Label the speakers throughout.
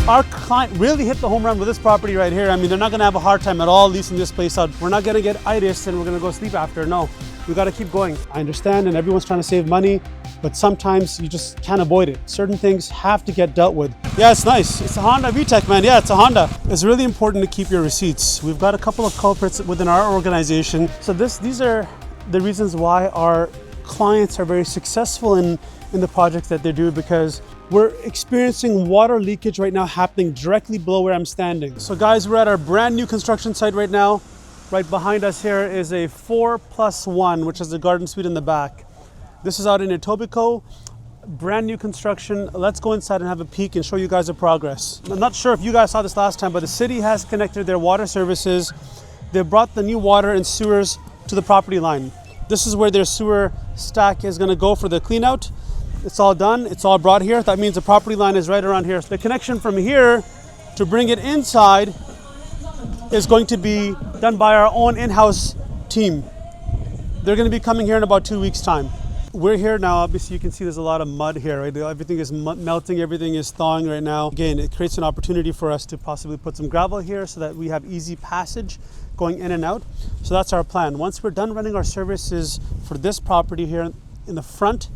Speaker 1: Our client really hit the home run with this property right here. I mean, they're not gonna have a hard time at all leasing this place out. We're not gonna get itis and we're gonna go sleep after. No, we gotta keep going. I understand, and everyone's trying to save money, but sometimes you just can't avoid it. Certain things have to get dealt with. Yeah, it's nice. It's a Honda VTEC, man. Yeah, it's a Honda. It's really important to keep your receipts. We've got a couple of culprits within our organization. So these are the reasons why our clients are very successful in the projects that they do, because we're experiencing water leakage right now happening directly below where I'm standing. So guys, we're at our brand new construction site right now. Right behind us here is a 4+1, which is the garden suite in the back. This is out in Etobicoke, brand new construction. Let's go inside and have a peek and show you guys the progress. I'm not sure if you guys saw this last time, but the city has connected their water services. They brought the new water and sewers to the property line. This is where their sewer stack is gonna go for the clean out. It's all done, it's all brought here. That means the property line is right around here. The connection from here to bring it inside is going to be done by our own in-house team. They're gonna be coming here in about 2 weeks' time. We're here now, obviously you can see there's a lot of mud here, right? Everything is melting, everything is thawing right now. Again, it creates an opportunity for us to possibly put some gravel here so that we have easy passage going in and out. So that's our plan. Once we're done running our services for this property here in the front,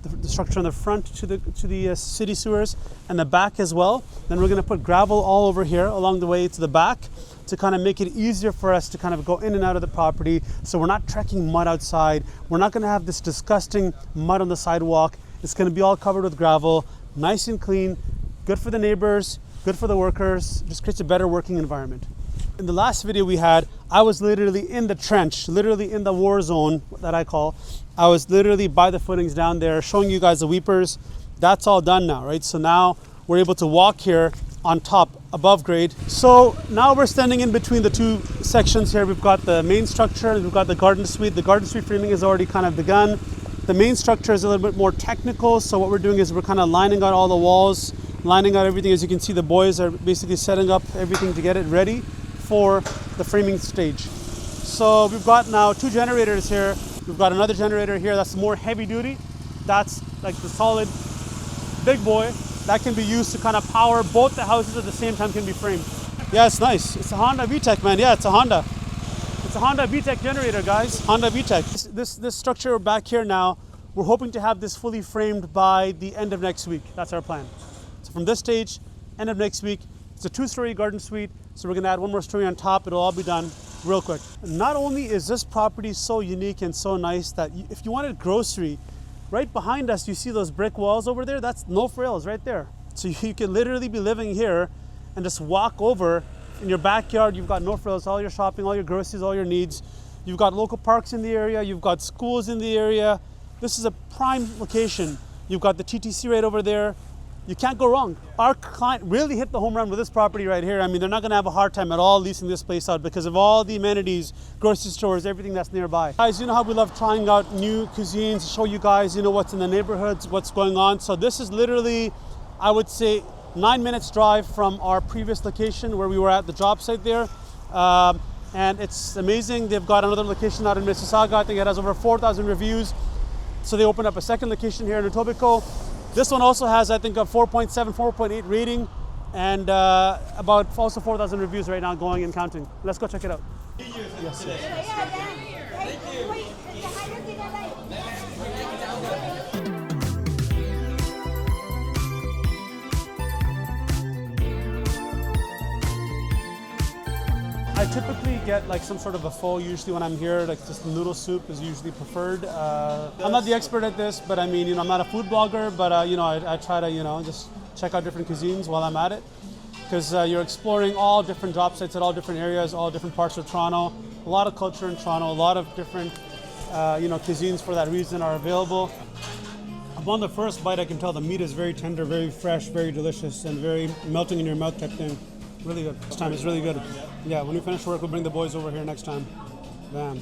Speaker 1: the structure in the front to the city sewers and the back as well, then we're going to put gravel all over here along the way to the back to kind of make it easier for us to kind of go in and out of the property, so we're not trekking mud outside. We're not going to have this disgusting mud on the sidewalk. It's going to be all covered with gravel, nice and clean, good for the neighbors, good for the workers, just creates a better working environment. In the last video we had, I was literally in the trench, literally in the war zone that I call. I was literally by the footings down there showing you guys the weepers. That's all done now, right? So now we're able to walk here on top, above grade. So now we're standing in between the two sections here. We've got the main structure and we've got the garden suite. The garden suite framing has already kind of begun. The main structure is a little bit more technical. So what we're doing is we're kind of lining out all the walls, lining out everything. As you can see, the boys are basically setting up everything to get it ready for the framing stage. So we've got now 2 generators here. We've got another generator here that's more heavy duty. That's like the solid big boy that can be used to kind of power both the houses at the same time, can be framed. Yeah, it's nice. It's a Honda VTEC, man. Yeah, it's a Honda. It's a Honda VTEC generator, guys. Honda VTEC. This structure back here now, we're hoping to have this fully framed by the end of next week. That's our plan. So from this stage, end of next week, it's a 2-story garden suite. So we're gonna add 1 more story on top. It'll all be done real quick. Not only is this property so unique and so nice that if you wanted grocery, right behind us, you see those brick walls over there? That's no frills right there. So you can literally be living here and just walk over in your backyard. You've got no frills, all your shopping, all your groceries, all your needs. You've got local parks in the area. You've got schools in the area. This is a prime location. You've got the TTC right over there. You can't go wrong. Our client really hit the home run with this property right here. I mean, they're not gonna have a hard time at all leasing this place out because of all the amenities, grocery stores, everything that's nearby. Guys, you know how we love trying out new cuisines, show you guys, you know, what's in the neighborhoods, what's going on. So this is literally, I would say, 9 minutes drive from our previous location where we were at the job site there. And it's amazing. They've got another location out in Mississauga. I think it has over 4,000 reviews. So they opened up a second location here in Etobicoke. This one also has, I think, a 4.7, 4.8 rating, and about also 4,000 reviews right now, going and counting. Let's go check it out. Yes, I typically get like some sort of a pho usually when I'm here, like just noodle soup is usually preferred. I'm not the expert at this, but I mean, you know, I'm not a food blogger, but you know, I try to, you know, just check out different cuisines while I'm at it. Because you're exploring all different job sites at all different areas, all different parts of Toronto. A lot of culture in Toronto, a lot of different, you know, cuisines for that reason are available. Upon the first bite, I can tell the meat is very tender, very fresh, very delicious, and very melting in your mouth type thing. Really good. This time is really good. Yeah, when we finish work, we'll bring the boys over here next time. Bam.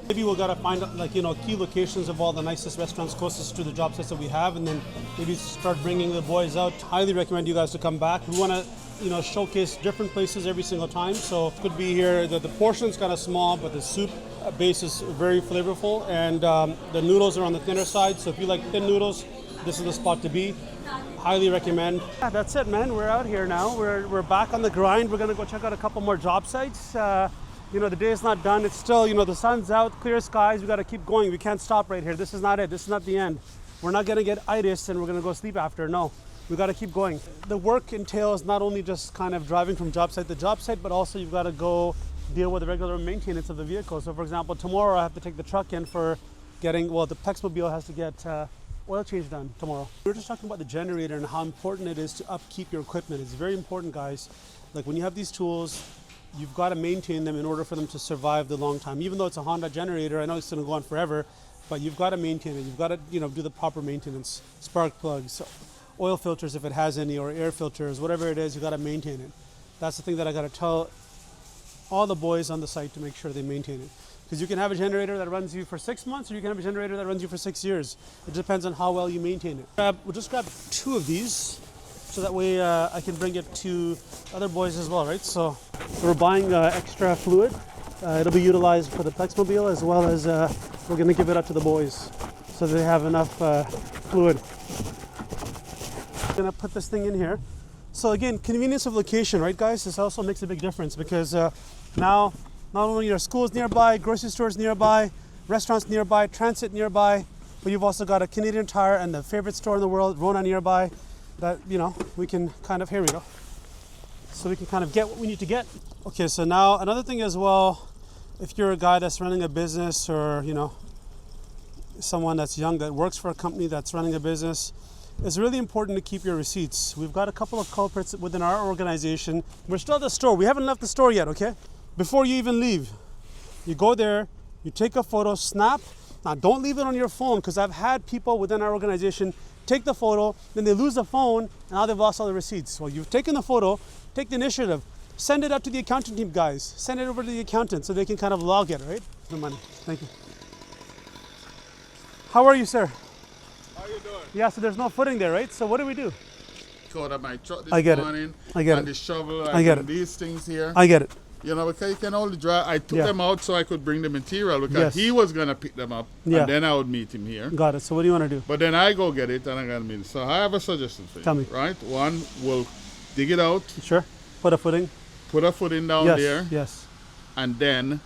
Speaker 1: Maybe we'll gotta find like, you know, key locations of all the nicest restaurants closest to the job sites that we have, and then maybe start bringing the boys out. Highly recommend you guys to come back. We wanna, you know, showcase different places every single time. So it could be here, the portion's kind of small, but the soup base is very flavorful, and the noodles are on the thinner side. So if you like thin noodles, this is the spot to be. Highly recommend. Yeah, that's it, man. We're out here now. We're back on the grind. We're gonna go check out a couple more job sites. You know, the day is not done. It's still, you know, the sun's out, clear skies. We gotta keep going. We can't stop right here. This is not it. This is not the end. We're not gonna get itis and we're gonna go sleep after. No, we gotta keep going. The work entails not only just kind of driving from job site to job site, but also you've gotta go deal with the regular maintenance of the vehicle. So for example, tomorrow I have to take the truck in for getting, well, the Plexmobile has to get oil change done tomorrow. We were just talking about the generator and how important it is to upkeep your equipment. It's very important, guys. Like when you have these tools, you've got to maintain them in order for them to survive the long time. Even though it's a Honda generator, I know it's going to go on forever, but you've got to maintain it. You've got to, you know, do the proper maintenance. Spark plugs, oil filters if it has any, or air filters, whatever it is, you got to maintain it. That's the thing that I got to tell all the boys on the site to make sure they maintain it. Because you can have a generator that runs you for 6 months, or you can have a generator that runs you for 6 years. It depends on how well you maintain it. We'll just grab 2 of these, so that way I can bring it to other boys as well, right? So we're buying extra fluid. It'll be utilized for the Plexmobile, as well as we're gonna give it out to the boys so they have enough fluid. I'm gonna put this thing in here. So again, convenience of location, right guys? This also makes a big difference because now not only are schools nearby, grocery stores nearby, restaurants nearby, transit nearby, but you've also got a Canadian Tire and the favorite store in the world, Rona, nearby. That, you know, we can kind of, here we go. So we can kind of get what we need to get. Okay, so now another thing as well, if you're a guy that's running a business, or, you know, someone that's young that works for a company that's running a business, it's really important to keep your receipts. We've got a couple of culprits within our organization. We're still at the store. We haven't left the store yet, okay? Before you even leave, you go there, you take a photo, snap. Now don't leave it on your phone, because I've had people within our organization take the photo, then they lose the phone, and now they've lost all the receipts. Well, you've taken the photo, take the initiative, send it out to the accounting team, guys. Send it over to the accountant so they can kind of log it, right? The money. Thank you. How are you, sir?
Speaker 2: How you doing?
Speaker 1: Yeah, so there's no footing there, right? So what do we do?
Speaker 2: Caught up my truck this morning.
Speaker 1: I get
Speaker 2: and
Speaker 1: it.
Speaker 2: the shovel.
Speaker 1: I get it.
Speaker 2: These things here.
Speaker 1: I get it.
Speaker 2: You know, because you can only drive. I took
Speaker 1: Yeah.
Speaker 2: them out so I could bring the material, because
Speaker 1: Yes.
Speaker 2: he was going to pick them up.
Speaker 1: Yeah.
Speaker 2: And then I would meet him here.
Speaker 1: Got it. So what do you want to do?
Speaker 2: But then I go get it and I'm going to meet him. So I have a suggestion for you.
Speaker 1: Tell me.
Speaker 2: Right? One, we'll dig it out,
Speaker 1: Sure. Put a footing.
Speaker 2: put a footing down
Speaker 1: Yes.
Speaker 2: there,
Speaker 1: Yes.
Speaker 2: and then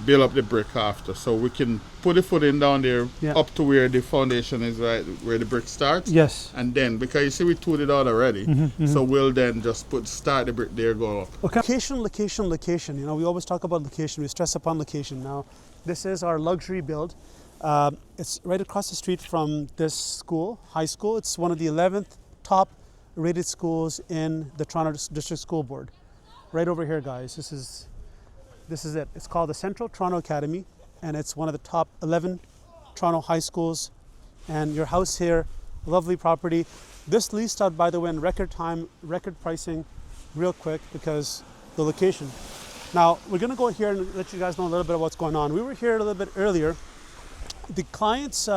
Speaker 2: build up the brick after. So we can put the footing down there
Speaker 1: Yeah.
Speaker 2: up to where the foundation is, right, where the brick starts.
Speaker 1: Yes.
Speaker 2: And then, because you see we tooled it out already, so we'll then just start the brick there, go up.
Speaker 1: Okay. Location, location, location. You know, we always talk about location. We stress upon location. Now, this is our luxury build. It's right across the street from this school, high school. It's one of the 11th top rated schools in the Toronto District School Board. Right over here, guys. This is it. It's called the Central Toronto Academy, and it's one of the top 11 Toronto high schools. And your house here, lovely property. This leased out, by the way, in record time, record pricing, real quick, because the location. Now, we're gonna go here and let you guys know a little bit of what's going on. We were here a little bit earlier. The clients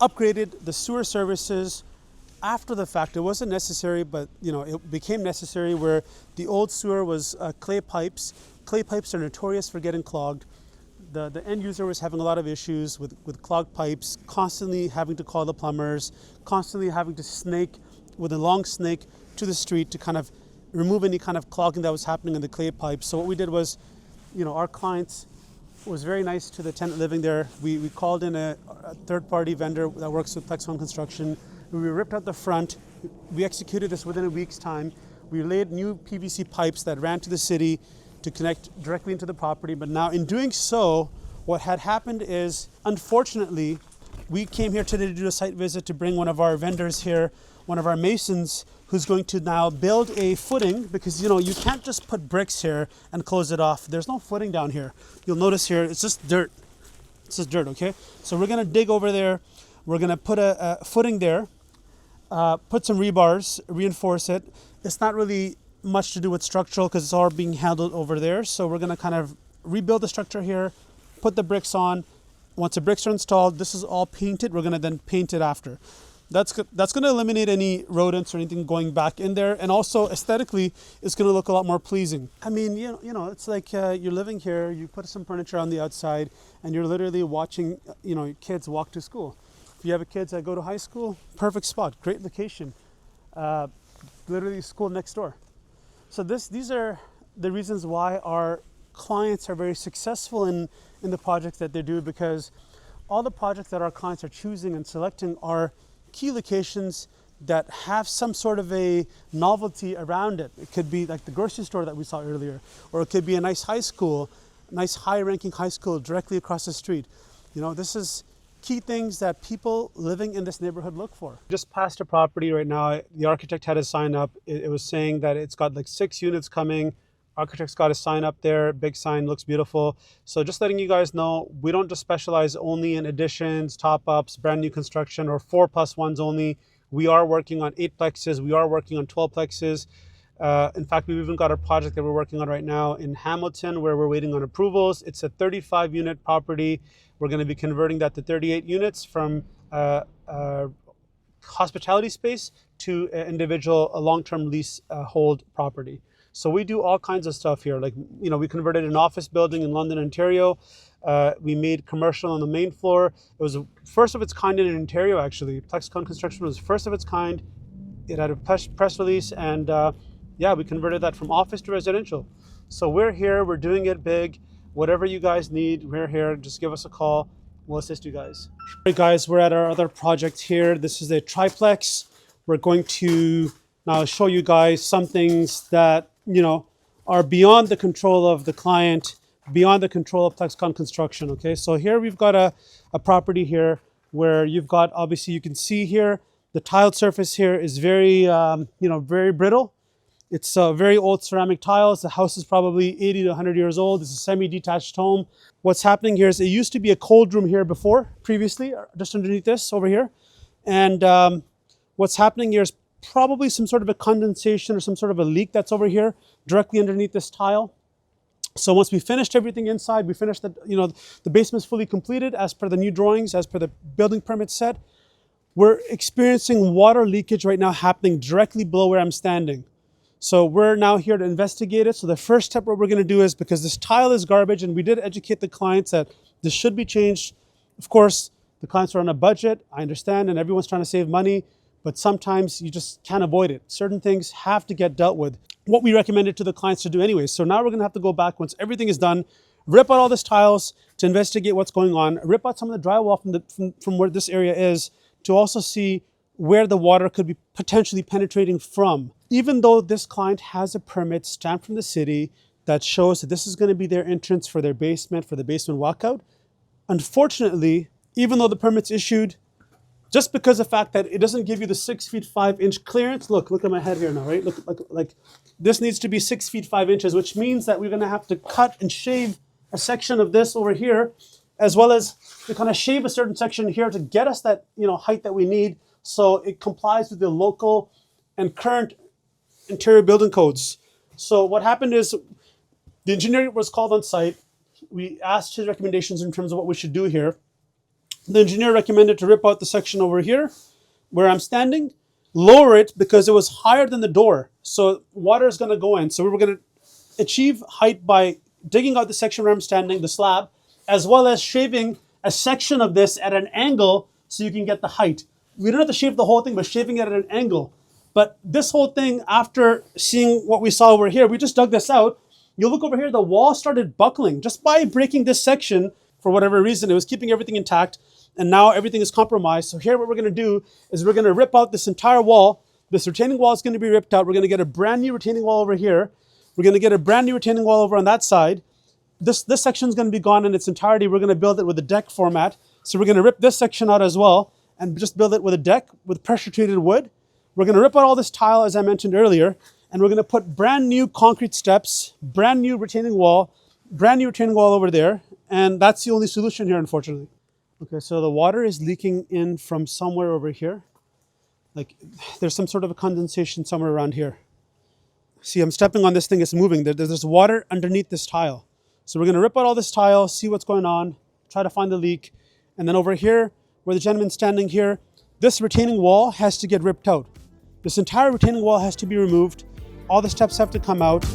Speaker 1: upgraded the sewer services after the fact. It wasn't necessary, but you know, it became necessary, where the old sewer was clay pipes. Clay pipes are notorious for getting clogged. The end user was having a lot of issues with clogged pipes, constantly having to call the plumbers, constantly having to snake with a long snake to the street to kind of remove any kind of clogging that was happening in the clay pipes. So what we did was, you know, our clients was very nice to the tenant living there. We called in a third-party vendor that works with Plex Home Construction. We ripped out the front. We executed this within a week's time. We laid new PVC pipes that ran to the city to connect directly into the property. But now in doing so, what had happened is, unfortunately, we came here today to do a site visit to bring one of our vendors here, one of our masons, who's going to now build a footing, because you know, you can't just put bricks here and close it off. There's no footing down here. You'll notice here, it's just dirt. It's just dirt, okay? So we're gonna dig over there. We're gonna put a footing there, put some rebars, reinforce it. It's not really much to do with structural, because it's all being handled over there. So we're gonna kind of rebuild the structure here, put the bricks on. Once the bricks are installed, this is all painted. We're gonna then paint it after. That's going to eliminate any rodents or anything going back in there, and also aesthetically, it's going to look a lot more pleasing. I mean, you know, it's like you're living here. You put some furniture on the outside, and you're literally watching, you know, kids walk to school. If you have kids that go to high school, perfect spot, great location. Literally school next door. So these are the reasons why our clients are very successful in the projects that they do, because all the projects that our clients are choosing and selecting are key locations that have some sort of a novelty around it. It could be like the grocery store that we saw earlier, or it could be a nice high school, nice high-ranking high school directly across the street. You know, this is key things that people living in this neighborhood look for. Just past a property right now, the architect had a sign up. It was saying that it's got like 6 units coming. Architect's got a sign up there, big sign, looks beautiful. So just letting you guys know, we don't just specialize only in additions, top-ups, brand new construction, or 4+1s only. We are working on 8plexes, we are working on 12plexes. In fact, we've even got a project that we're working on right now in Hamilton where we're waiting on approvals. It's a 35 unit property. We're going to be converting that to 38 units from hospitality space to individual long-term lease hold property. So we do all kinds of stuff here. Like, you know, we converted an office building in London, Ontario. We made commercial on the main floor. It was first of its kind in Ontario, actually. Plexcon construction was first of its kind. It had a press release, and yeah, we converted that from office to residential. So we're here, we're doing it big. Whatever you guys need, we're here. Just give us a call. We'll assist you guys. All right, guys, we're at our other project here. This is a triplex. We're going to now show you guys some things that, you know, are beyond the control of the client, beyond the control of Plexcon construction, okay? So here we've got a property here where you've got, obviously you can see here, the tiled surface here is very, very brittle. It's very old ceramic tiles. The house is probably 80 to 100 years old. It's a semi-detached home. What's happening here is it used to be a cold room here previously, just underneath this over here. And what's happening here is probably some sort of a condensation or some sort of a leak that's over here directly underneath this tile. So once we finished everything inside, we finished the basement's fully completed as per the new drawings, as per the building permit set. We're experiencing water leakage right now happening directly below where I'm standing. So we're now here to investigate it. So the first step what we're going to do is, because this tile is garbage, and we did educate the clients that this should be changed. Of course, the clients are on a budget, I understand, and everyone's trying to save money, but sometimes you just can't avoid it. Certain things have to get dealt with. What we recommended to the clients to do anyway. So now we're going to have to go back once everything is done, rip out all this tiles to investigate what's going on, rip out some of the drywall from where this area is to also see where the water could be potentially penetrating from. Even though this client has a permit stamped from the city that shows that this is going to be their entrance for their basement, for the basement walkout, unfortunately, even though the permit's issued, just because of the fact that it doesn't give you the 6 feet 5 inch clearance, look at my head here now, right? Look, like this needs to be 6 feet 5 inches, which means that we're going to have to cut and shave a section of this over here, as well as to kind of shave a certain section here to get us that, height that we need, so it complies with the local and current interior building codes. So what happened is the engineer was called on site. We asked his recommendations in terms of what we should do here. The engineer recommended to rip out the section over here where I'm standing, lower it because it was higher than the door. So water is going to go in. So we were going to achieve height by digging out the section where I'm standing, the slab, as well as shaving a section of this at an angle so you can get the height. We don't have to shave the whole thing, but shaving it at an angle. But this whole thing, after seeing what we saw over here, we just dug this out. You look over here, the wall started buckling just by breaking this section. For whatever reason, it was keeping everything intact, and now everything is compromised. So here what we're going to do is we're going to rip out this entire wall. This retaining wall is going to be ripped out. We're going to get a brand new retaining wall over here. We're going to get a brand new retaining wall over on that side. This section is going to be gone in its entirety. We're going to build it with a deck format. So we're going to rip this section out as well and just build it with a deck with pressure treated wood. We're going to rip out all this tile, as I mentioned earlier, and we're going to put brand new concrete steps, brand new retaining wall over there. And that's the only solution here, unfortunately. Okay, so the water is leaking in from somewhere over here. Like there's some sort of a condensation somewhere around here. See, I'm stepping on this thing, it's moving. There's water underneath this tile. So we're going to rip out all this tile, see what's going on, try to find the leak. And then over here, where the gentleman's standing here, this retaining wall has to get ripped out. This entire retaining wall has to be removed. All the steps have to come out.